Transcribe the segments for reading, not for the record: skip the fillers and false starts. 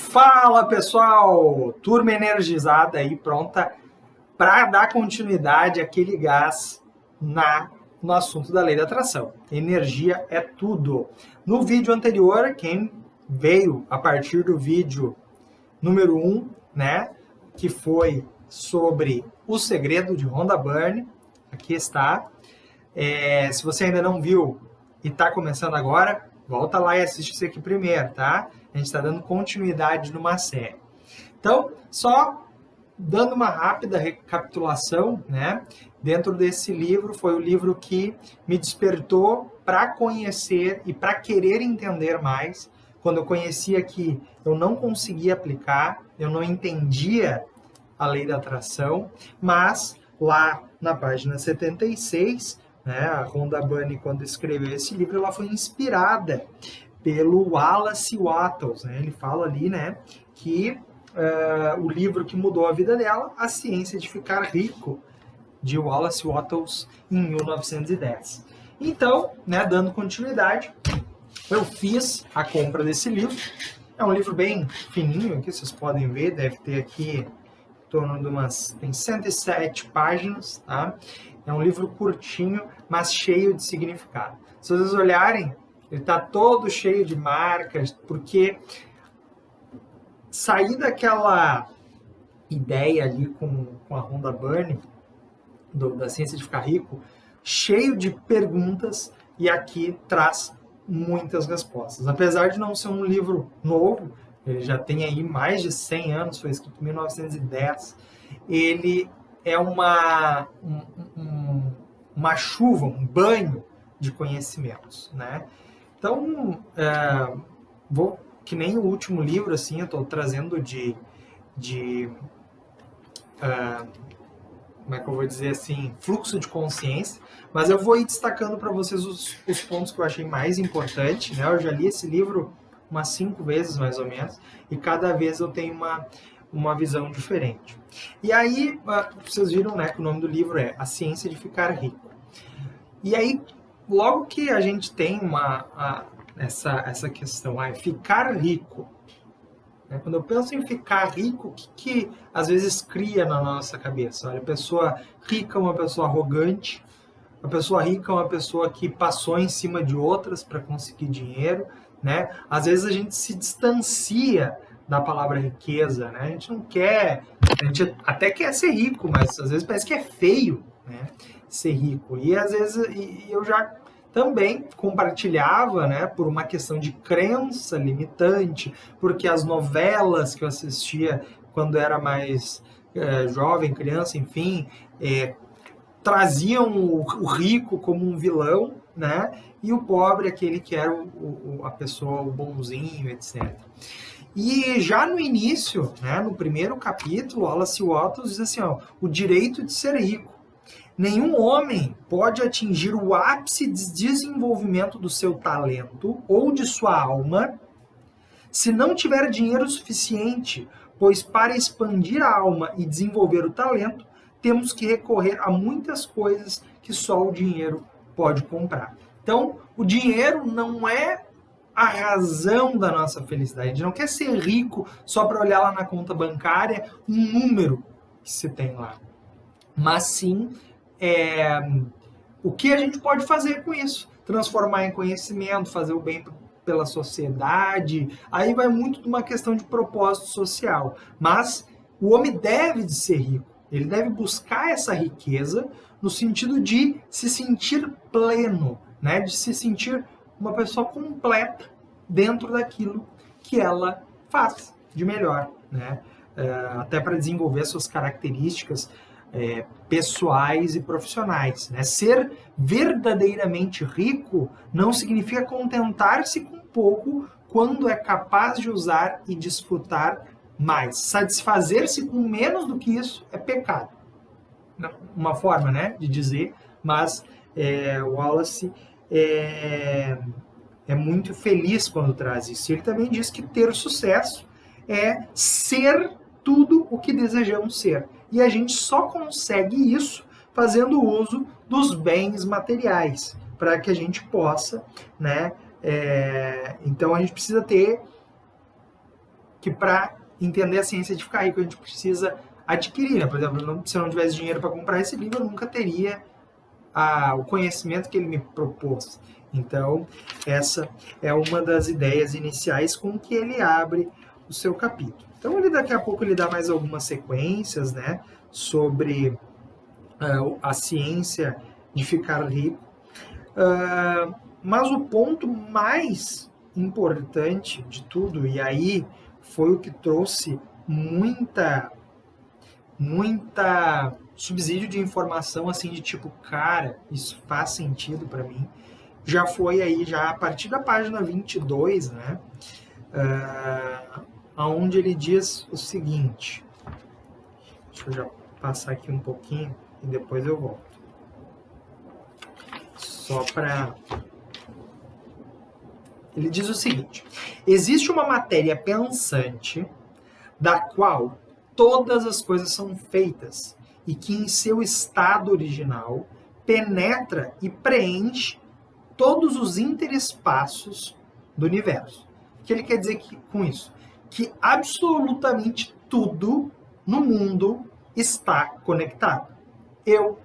Fala pessoal, turma energizada aí, pronta para dar continuidade àquele gás no assunto da lei da atração. Energia é tudo. No vídeo anterior, quem veio a partir do vídeo número 1, né, que foi sobre o segredo de Rhonda Byrne, aqui está. Se você ainda não viu e está começando agora, volta lá e assiste isso aqui primeiro, tá? A gente está dando continuidade numa série. Então, só dando uma rápida recapitulação, né? Dentro desse livro, foi o livro que me despertou para conhecer e para querer entender mais. Quando eu conhecia que eu não conseguia aplicar, eu não entendia a lei da atração, mas lá na página 76, né, a Rhonda Byrne, quando escreveu esse livro, ela foi inspirada pelo Wallace Wattles, né? Ele fala ali, né, que o livro que mudou a vida dela, A Ciência de Ficar Rico, de Wallace Wattles, em 1910. Então, né, dando continuidade, eu fiz a compra desse livro. É um livro bem fininho, aqui vocês podem ver, deve ter aqui em torno de tem 107 páginas, tá? É um livro curtinho, mas cheio de significado. Se vocês olharem, ele está todo cheio de marcas, porque sair daquela ideia ali com a Rhonda Byrne, da ciência de ficar rico, cheio de perguntas, e aqui traz muitas respostas. Apesar de não ser um livro novo, ele já tem aí mais de 100 anos, foi escrito em 1910, ele é uma chuva, um banho de conhecimentos, né? Então, que nem o último livro, assim, eu estou trazendo como é que eu vou dizer assim, fluxo de consciência, mas eu vou ir destacando para vocês os pontos que eu achei mais importantes, né? Eu já li esse livro umas 5 vezes, mais ou menos, e cada vez eu tenho uma visão diferente. E aí, vocês viram, né, que o nome do livro é A Ciência de Ficar Rico. E aí, logo que a gente tem essa questão, ficar rico, né? Quando eu penso em ficar rico, o que às vezes cria na nossa cabeça? Olha, a pessoa rica é uma pessoa arrogante, a pessoa rica é uma pessoa que passou em cima de outras para conseguir dinheiro, né? Às vezes a gente se distancia da palavra riqueza, né? A gente não quer, a gente até quer ser rico, mas às vezes parece que é feio, né, ser rico. E às vezes eu já também compartilhava, né, por uma questão de crença limitante, porque as novelas que eu assistia quando era mais jovem, criança, enfim, traziam o rico como um vilão, né, e o pobre aquele que era a pessoa, o bonzinho, etc. E já no início, né, no primeiro capítulo, Wallace Wattles diz assim, o direito de ser rico. Nenhum homem pode atingir o ápice de desenvolvimento do seu talento ou de sua alma se não tiver dinheiro suficiente, pois para expandir a alma e desenvolver o talento, temos que recorrer a muitas coisas que só o dinheiro pode comprar. Então, o dinheiro não é a razão da nossa felicidade. A gente não quer ser rico só para olhar lá na conta bancária um número que se tem lá. Mas sim, o que a gente pode fazer com isso? Transformar em conhecimento, fazer o bem pela sociedade. Aí vai muito de uma questão de propósito social. Mas o homem deve de ser rico. Ele deve buscar essa riqueza no sentido de se sentir pleno, né? De se sentir uma pessoa completa dentro daquilo que ela faz de melhor, né? Até para desenvolver suas características pessoais e profissionais, né? Ser verdadeiramente rico não significa contentar-se com pouco quando é capaz de usar e desfrutar mais. Satisfazer-se com menos do que isso é pecado. Uma forma, né, de dizer, mas o Wallace é muito feliz quando traz isso. Ele também diz que ter sucesso é ser tudo o que desejamos ser. E a gente só consegue isso fazendo uso dos bens materiais, para que a gente possa, né? Então a gente precisa ter que para entender a ciência de ficar rico a gente precisa adquirir, né? Por exemplo, se eu não tivesse dinheiro para comprar esse livro, eu nunca teria o conhecimento que ele me propôs. Então, essa é uma das ideias iniciais com que ele abre o seu capítulo. Então, ele daqui a pouco ele dá mais algumas sequências, né, sobre a ciência de ficar rico. Mas o ponto mais importante de tudo, e aí foi o que trouxe muita subsídio de informação, assim, de tipo, cara, isso faz sentido para mim, já foi aí, já a partir da página 22, né, onde ele diz o seguinte, deixa eu já passar aqui um pouquinho e depois eu volto. Só para... Ele diz o seguinte: existe uma matéria pensante da qual todas as coisas são feitas e que em seu estado original penetra e preenche todos os interespaços do universo. O que ele quer dizer com isso? Que absolutamente tudo no mundo está conectado. Eu,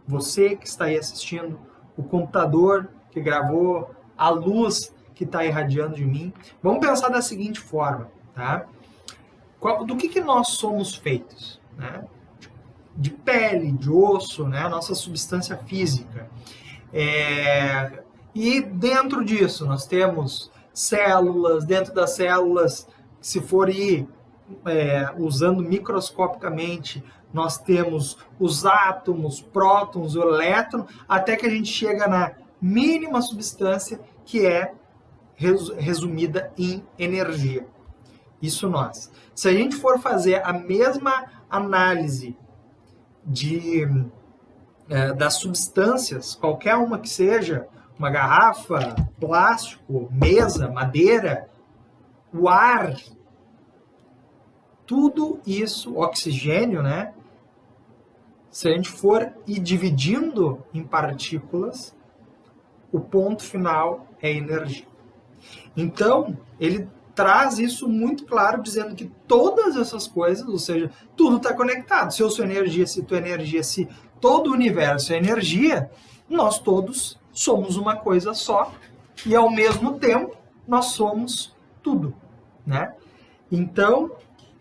você que está aí assistindo, o computador que gravou, a luz que está irradiando de mim. Vamos pensar da seguinte forma, tá? Do que nós somos feitos, né? De pele, de osso, né? A nossa substância física. E dentro disso nós temos células, dentro das células, se for ir usando microscopicamente, nós temos os átomos, prótons, o elétron, até que a gente chega na mínima substância que é resumida em energia. Isso nós. Se a gente for fazer a mesma análise das substâncias, qualquer uma que seja, uma garrafa, plástico, mesa, madeira, o ar, tudo isso, oxigênio, né? Se a gente for ir dividindo em partículas, o ponto final é energia. Então, ele traz isso muito claro, dizendo que todas essas coisas, ou seja, tudo está conectado. Se eu sou energia, se tu é energia, se todo o universo é energia, nós todos somos uma coisa só e, ao mesmo tempo, nós somos tudo, né? Então,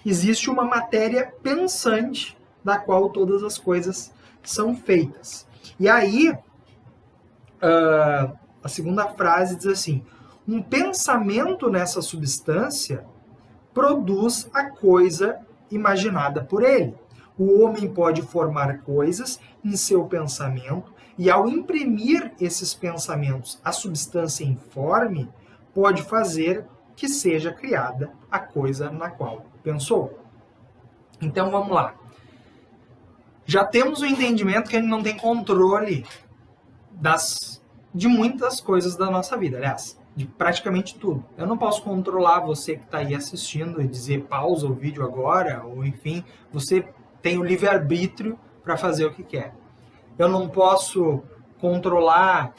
existe uma matéria pensante da qual todas as coisas são feitas. E aí, a segunda frase diz assim: um pensamento nessa substância produz a coisa imaginada por ele. O homem pode formar coisas em seu pensamento e, ao imprimir esses pensamentos à substância informe, pode fazer que seja criada a coisa na qual pensou. Então, vamos lá. Já temos o entendimento que a gente não tem controle de muitas coisas da nossa vida, aliás, de praticamente tudo. Eu não posso controlar você que está aí assistindo e dizer pausa o vídeo agora, ou enfim, você tem o livre-arbítrio para fazer o que quer. Eu não posso controlar,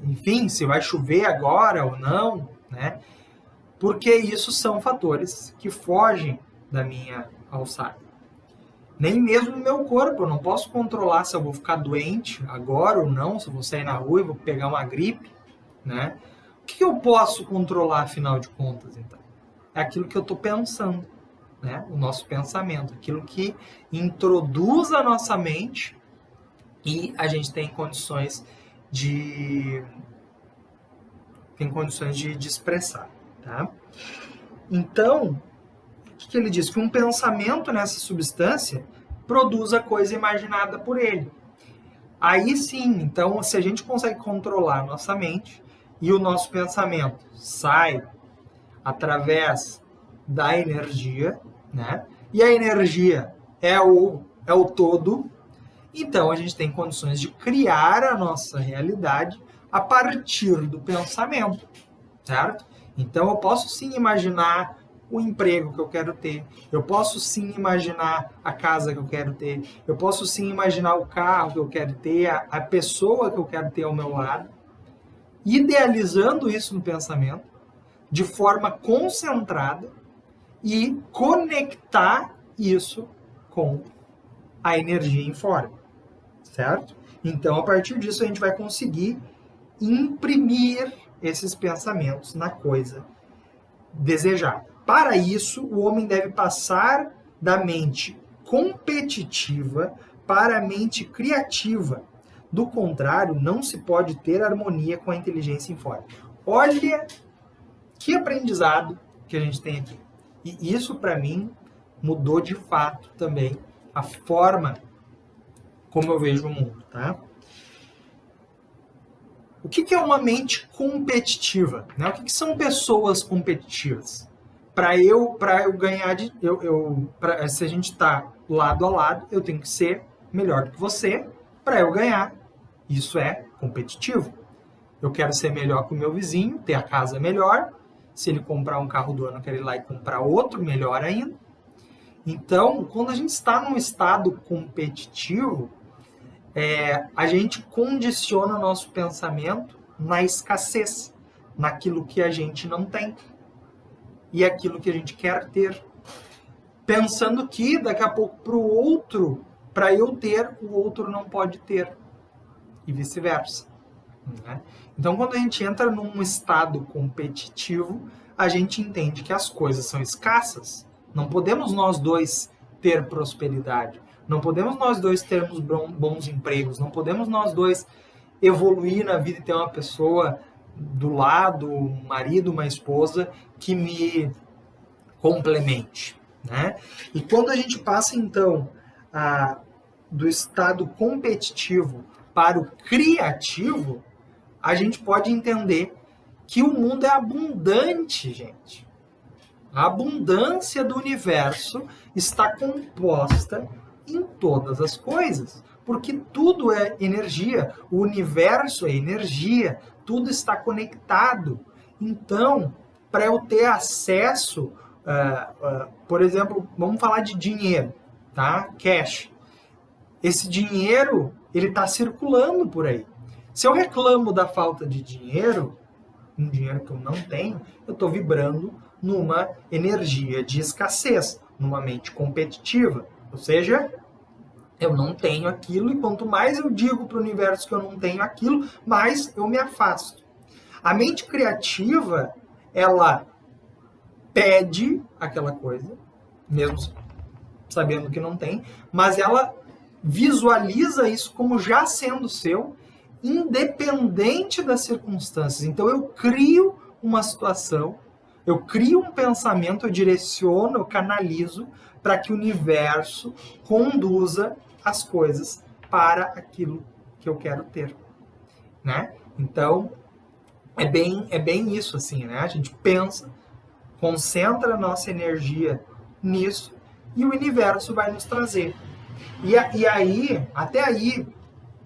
enfim, se vai chover agora ou não, né? Porque isso são fatores que fogem da minha alçada. Nem mesmo o meu corpo, eu não posso controlar se eu vou ficar doente agora ou não, se eu vou sair na rua e vou pegar uma gripe, né? O que eu posso controlar, afinal de contas, então? É aquilo que eu estou pensando, né? O nosso pensamento, aquilo que introduz a nossa mente e a gente tem condições de expressar, tá? Então, o que ele diz? Que um pensamento nessa substância produz a coisa imaginada por ele. Aí sim, então, se a gente consegue controlar a nossa mente e o nosso pensamento sai através da energia, né? E a energia é o todo, então a gente tem condições de criar a nossa realidade a partir do pensamento, certo? Então eu posso sim imaginar o emprego que eu quero ter, eu posso sim imaginar a casa que eu quero ter, eu posso sim imaginar o carro que eu quero ter, a pessoa que eu quero ter ao meu lado, idealizando isso no pensamento, de forma concentrada e conectar isso com a energia em fora, certo? Então, a partir disso, a gente vai conseguir imprimir esses pensamentos na coisa desejada. Para isso, o homem deve passar da mente competitiva para a mente criativa. Do contrário, não se pode ter harmonia com a inteligência em fora. Olha que aprendizado que a gente tem aqui. E isso, para mim, mudou de fato também a forma como eu vejo o mundo, tá? O que é uma mente competitiva? Né? O que são pessoas competitivas? Para eu ganhar, se a gente está lado a lado, eu tenho que ser melhor do que você para eu ganhar. Isso é competitivo. Eu quero ser melhor que o meu vizinho, ter a casa melhor. Se ele comprar um carro do ano, eu quero ir lá e comprar outro, melhor ainda. Então, quando a gente está num estado competitivo, a gente condiciona nosso pensamento na escassez, naquilo que a gente não tem e aquilo que a gente quer ter. Pensando que daqui a pouco para eu ter, o outro não pode ter. E vice-versa. Né? Então, quando a gente entra num estado competitivo, a gente entende que as coisas são escassas. Não podemos nós dois ter prosperidade. Não podemos nós dois termos bons empregos. Não podemos nós dois evoluir na vida e ter uma pessoa do lado, um marido, uma esposa, que me complemente. Né? E quando a gente passa, então, do estado competitivo para o criativo, a gente pode entender que o mundo é abundante, gente. A abundância do universo está composta em todas as coisas, porque tudo é energia, o universo é energia, tudo está conectado. Então, para eu ter acesso, por exemplo, vamos falar de dinheiro, tá? Cash. Esse dinheiro, ele está circulando por aí. Se eu reclamo da falta de dinheiro, um dinheiro que eu não tenho, eu estou vibrando numa energia de escassez, numa mente competitiva. Ou seja, eu não tenho aquilo e quanto mais eu digo para o universo que eu não tenho aquilo, mais eu me afasto. A mente criativa, ela pede aquela coisa, mesmo sabendo que não tem, mas ela visualiza isso como já sendo seu, independente das circunstâncias. Então eu crio uma situação, eu crio um pensamento, eu direciono, eu canalizo para que o universo conduza as coisas para aquilo que eu quero ter, né? Então é bem isso assim, né? A gente pensa, concentra a nossa energia nisso e o universo vai nos trazer. E aí, até aí,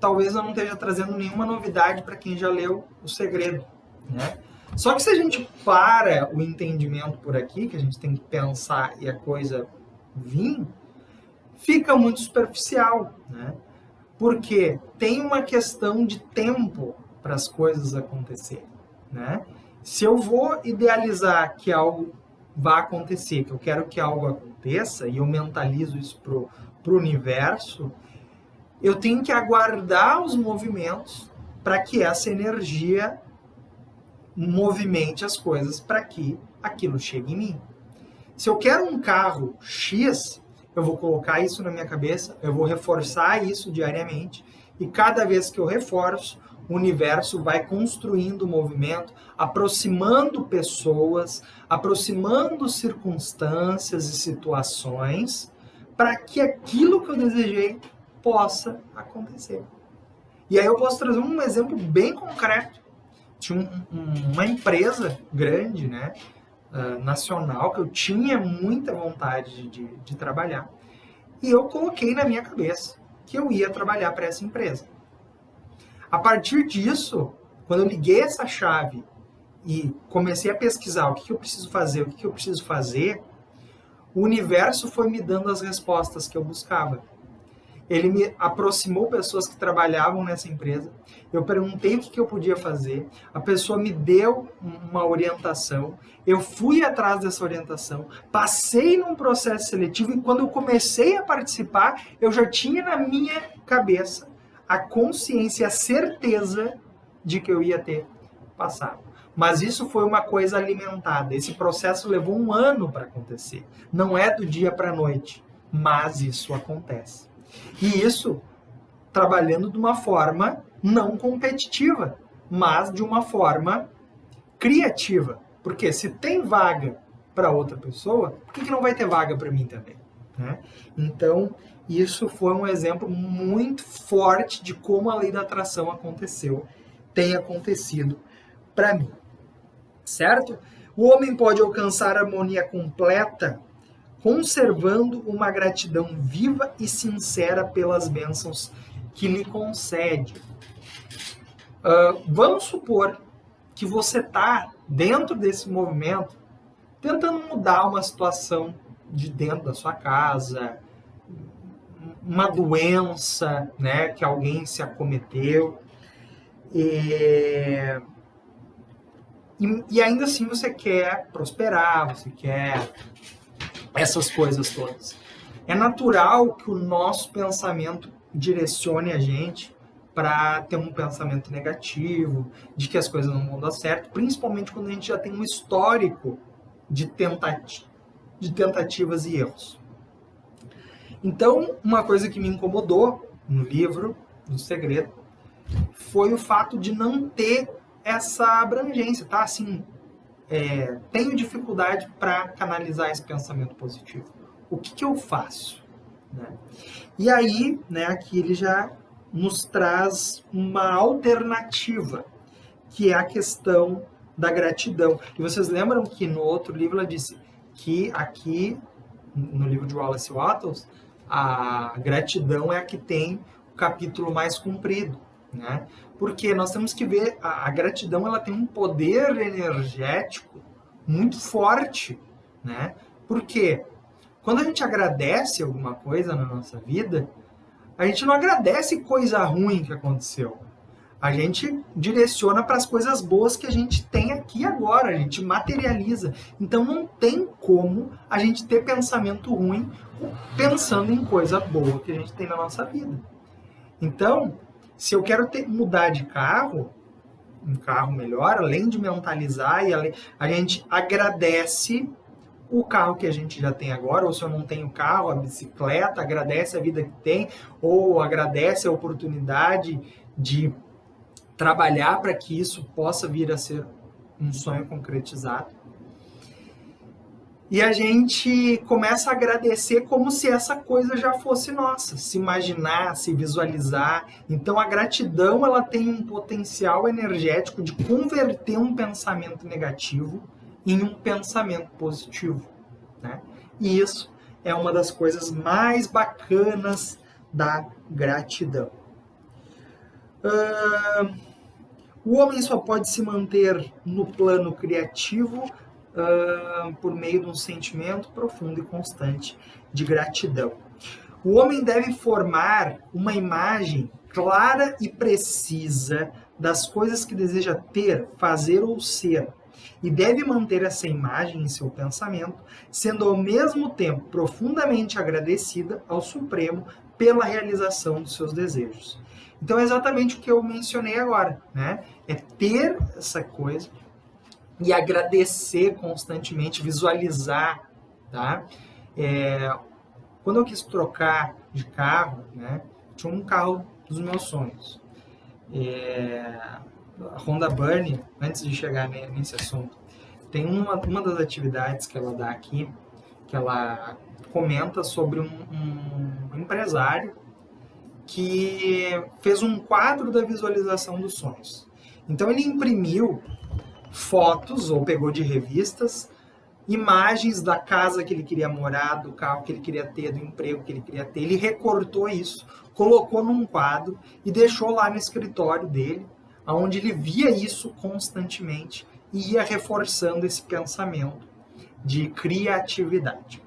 talvez eu não esteja trazendo nenhuma novidade para quem já leu O Segredo, né? Só que se a gente para o entendimento por aqui, que a gente tem que pensar e a coisa vir, fica muito superficial, né? Porque tem uma questão de tempo para as coisas acontecerem, né? Se eu vou idealizar que algo vai acontecer, que eu quero que algo aconteça, e eu mentalizo isso pro universo, eu tenho que aguardar os movimentos para que essa energia movimente as coisas para que aquilo chegue em mim. Se eu quero um carro X, eu vou colocar isso na minha cabeça, eu vou reforçar isso diariamente, e cada vez que eu reforço, o universo vai construindo o movimento, aproximando pessoas, aproximando circunstâncias e situações, para que aquilo que eu desejei possa acontecer. E aí eu posso trazer um exemplo bem concreto. Tinha uma empresa grande, né, nacional, que eu tinha muita vontade de trabalhar. E eu coloquei na minha cabeça que eu ia trabalhar para essa empresa. A partir disso, quando eu liguei essa chave e comecei a pesquisar o que eu preciso fazer, o universo foi me dando as respostas que eu buscava. ele me aproximou pessoas que trabalhavam nessa empresa. Eu perguntei o que eu podia fazer. A pessoa me deu uma orientação. Eu fui atrás dessa orientação. Passei num processo seletivo e quando eu comecei a participar, eu já tinha na minha cabeça a consciência, a certeza de que eu ia ter passado. Mas isso foi uma coisa alimentada. Esse processo levou 1 ano para acontecer. Não é do dia para a noite, mas isso acontece. E isso trabalhando de uma forma não competitiva, mas de uma forma criativa. Porque se tem vaga para outra pessoa, por que não vai ter vaga para mim também? Né? Então, isso foi um exemplo muito forte de como a lei da atração tem acontecido para mim. Certo? O homem pode alcançar a harmonia completa conservando uma gratidão viva e sincera pelas bênçãos que lhe concede. Vamos supor que você está dentro desse movimento tentando mudar uma situação de dentro da sua casa, uma doença, né, que alguém se acometeu, e ainda assim você quer prosperar, você quer essas coisas todas. É natural que o nosso pensamento direcione a gente para ter um pensamento negativo, de que as coisas não vão dar certo, principalmente quando a gente já tem um histórico de tentativas e erros. Então, uma coisa que me incomodou no livro, no Segredo, foi o fato de não ter essa abrangência, tá? Assim, tenho dificuldade para canalizar esse pensamento positivo. O que eu faço? Né? E aí, né, aqui ele já nos traz uma alternativa, que é a questão da gratidão. E vocês lembram que no outro livro ela disse que aqui, no livro de Wallace Wattles, a gratidão é a que tem o capítulo mais comprido, né? Porque nós temos que ver, a gratidão ela tem um poder energético muito forte, né? Porque quando a gente agradece alguma coisa na nossa vida, a gente não agradece coisa ruim que aconteceu. A gente direciona para as coisas boas que a gente tem aqui agora, a gente materializa. Então não tem como a gente ter pensamento ruim pensando em coisa boa que a gente tem na nossa vida. Então, se eu quero mudar de carro, um carro melhor, além de mentalizar, a gente agradece o carro que a gente já tem agora, ou se eu não tenho carro, a bicicleta, agradece a vida que tem, ou agradece a oportunidade de trabalhar para que isso possa vir a ser um sonho concretizado. E a gente começa a agradecer como se essa coisa já fosse nossa, se imaginar, se visualizar. Então a gratidão ela tem um potencial energético de converter um pensamento negativo em um pensamento positivo, né? E isso é uma das coisas mais bacanas da gratidão. O homem só pode se manter no plano criativo por meio de um sentimento profundo e constante de gratidão. O homem deve formar uma imagem clara e precisa das coisas que deseja ter, fazer ou ser, e deve manter essa imagem em seu pensamento, sendo ao mesmo tempo profundamente agradecida ao Supremo pela realização dos seus desejos. Então é exatamente o que eu mencionei agora, né? É ter essa coisa e agradecer constantemente, visualizar, tá? Quando eu quis trocar de carro, né? Tinha um carro dos meus sonhos. A Honda Burn, antes de chegar nesse assunto, tem uma das atividades que ela dá aqui, que ela comenta sobre um empresário que fez um quadro da visualização dos sonhos. Então ele imprimiu fotos, ou pegou de revistas, imagens da casa que ele queria morar, do carro que ele queria ter, do emprego que ele queria ter. Ele recortou isso, colocou num quadro e deixou lá no escritório dele, onde ele via isso constantemente e ia reforçando esse pensamento de criatividade.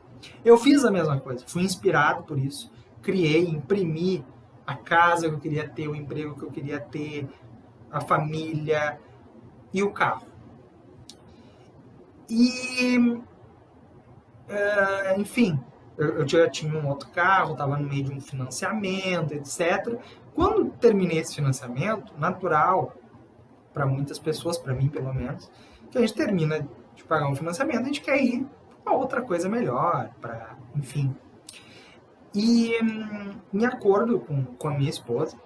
Eu fiz a mesma coisa, fui inspirado por isso, criei, imprimi a casa que eu queria ter, o emprego que eu queria ter, a família e o carro. E, enfim, eu já tinha um outro carro, estava no meio de um financiamento, etc. Quando terminei esse financiamento, natural, para muitas pessoas, para mim pelo menos, que a gente termina de pagar um financiamento, a gente quer ir para outra coisa melhor, para, enfim. E em acordo com a minha esposa,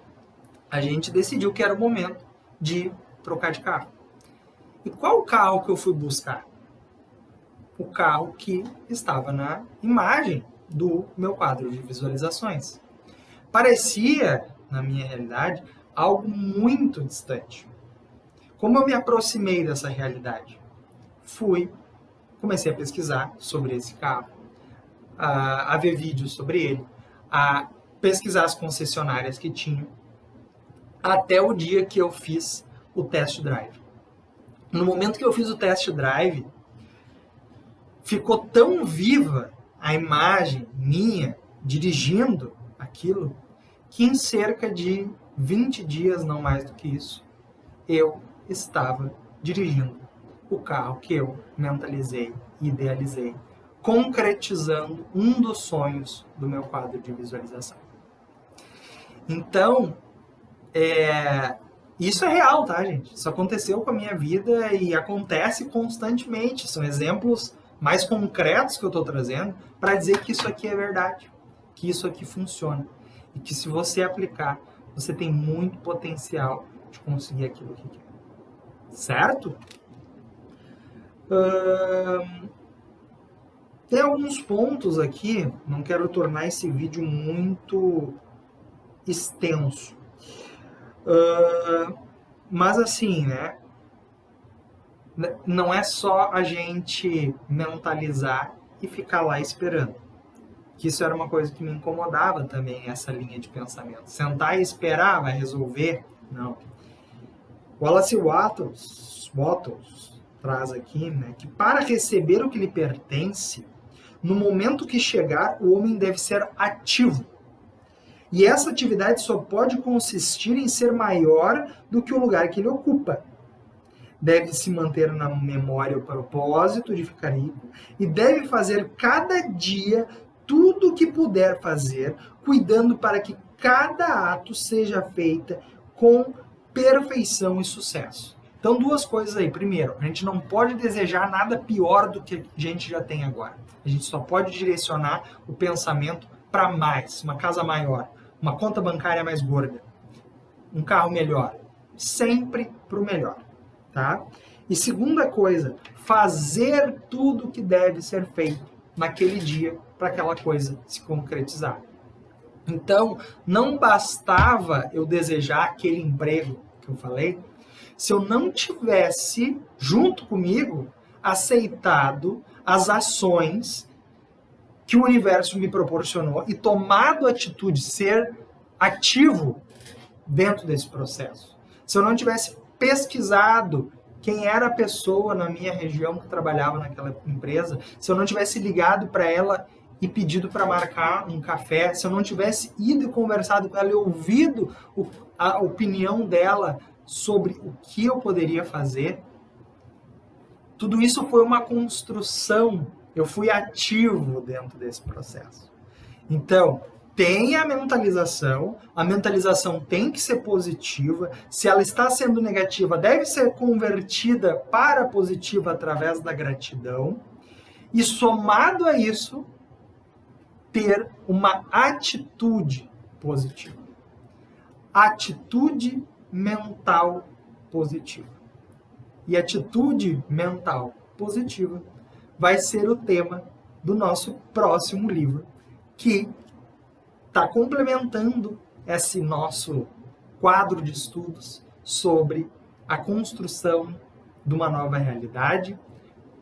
a gente decidiu que era o momento de trocar de carro. E qual carro que eu fui buscar? O carro que estava na imagem do meu quadro de visualizações. Parecia, na minha realidade, algo muito distante. Como eu me aproximei dessa realidade? Comecei a pesquisar sobre esse carro, a ver vídeos sobre ele, a pesquisar as concessionárias que tinham, até o dia que eu fiz o test drive. No momento que eu fiz o test drive, ficou tão viva a imagem minha dirigindo aquilo, que em cerca de 20 dias, não mais do que isso, eu estava dirigindo o carro que eu mentalizei e idealizei, concretizando um dos sonhos do meu quadro de visualização. Então, isso é real, tá, gente? Isso aconteceu com a minha vida e acontece constantemente. São exemplos mais concretos que eu estou trazendo para dizer que isso aqui é verdade, que isso aqui funciona e que se você aplicar, você tem muito potencial de conseguir aquilo que quer. Certo? Tem alguns pontos aqui, não quero tornar esse vídeo muito extenso. Mas assim, né? Não é só a gente mentalizar e ficar lá esperando. Que isso era uma coisa que me incomodava também, essa linha de pensamento. Sentar e esperar vai resolver? Não. Wallace Wattles traz aqui, né, que para receber o que lhe pertence, no momento que chegar, o homem deve ser ativo. E essa atividade só pode consistir em ser maior do que o lugar que ele ocupa. Deve se manter na memória o propósito de ficar rico e deve fazer cada dia tudo o que puder fazer, cuidando para que cada ato seja feita com perfeição e sucesso. Então, duas coisas aí. Primeiro, a gente não pode desejar nada pior do que a gente já tem agora. A gente só pode direcionar o pensamento para mais, uma casa maior, uma conta bancária mais gorda, um carro melhor. Sempre para o melhor. Tá? E segunda coisa, fazer tudo o que deve ser feito naquele dia para aquela coisa se concretizar. Então, não bastava eu desejar aquele emprego que eu falei, se eu não tivesse, junto comigo, aceitado as ações que o universo me proporcionou e tomado a atitude, ser ativo dentro desse processo. Se eu não tivesse pesquisado quem era a pessoa na minha região que trabalhava naquela empresa, se eu não tivesse ligado para ela e pedido para marcar um café, se eu não tivesse ido e conversado com ela e ouvido a opinião dela sobre o que eu poderia fazer, tudo isso foi uma construção. Eu fui ativo dentro desse processo. Então, tem a mentalização tem que ser positiva. Se ela está sendo negativa, deve ser convertida para positiva através da gratidão. E somado a isso, ter uma atitude positiva. Atitude mental positiva. E atitude mental positiva vai ser o tema do nosso próximo livro, que está complementando esse nosso quadro de estudos sobre a construção de uma nova realidade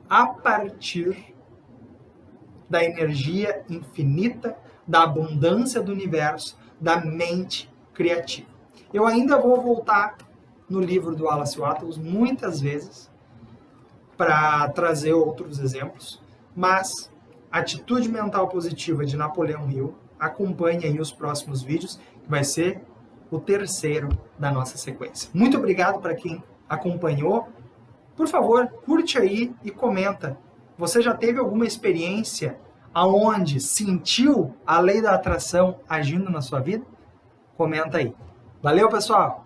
a partir da energia infinita, da abundância do universo, da mente criativa. Eu ainda vou voltar no livro do Wallace Wattles muitas vezes para trazer outros exemplos, mas Atitude Mental Positiva de Napoleão Hill acompanhe aí os próximos vídeos, que vai ser o terceiro da nossa sequência. Muito obrigado para quem acompanhou. Por favor, curte aí e comenta. Você já teve alguma experiência aonde sentiu a lei da atração agindo na sua vida? Comenta aí. Valeu, pessoal!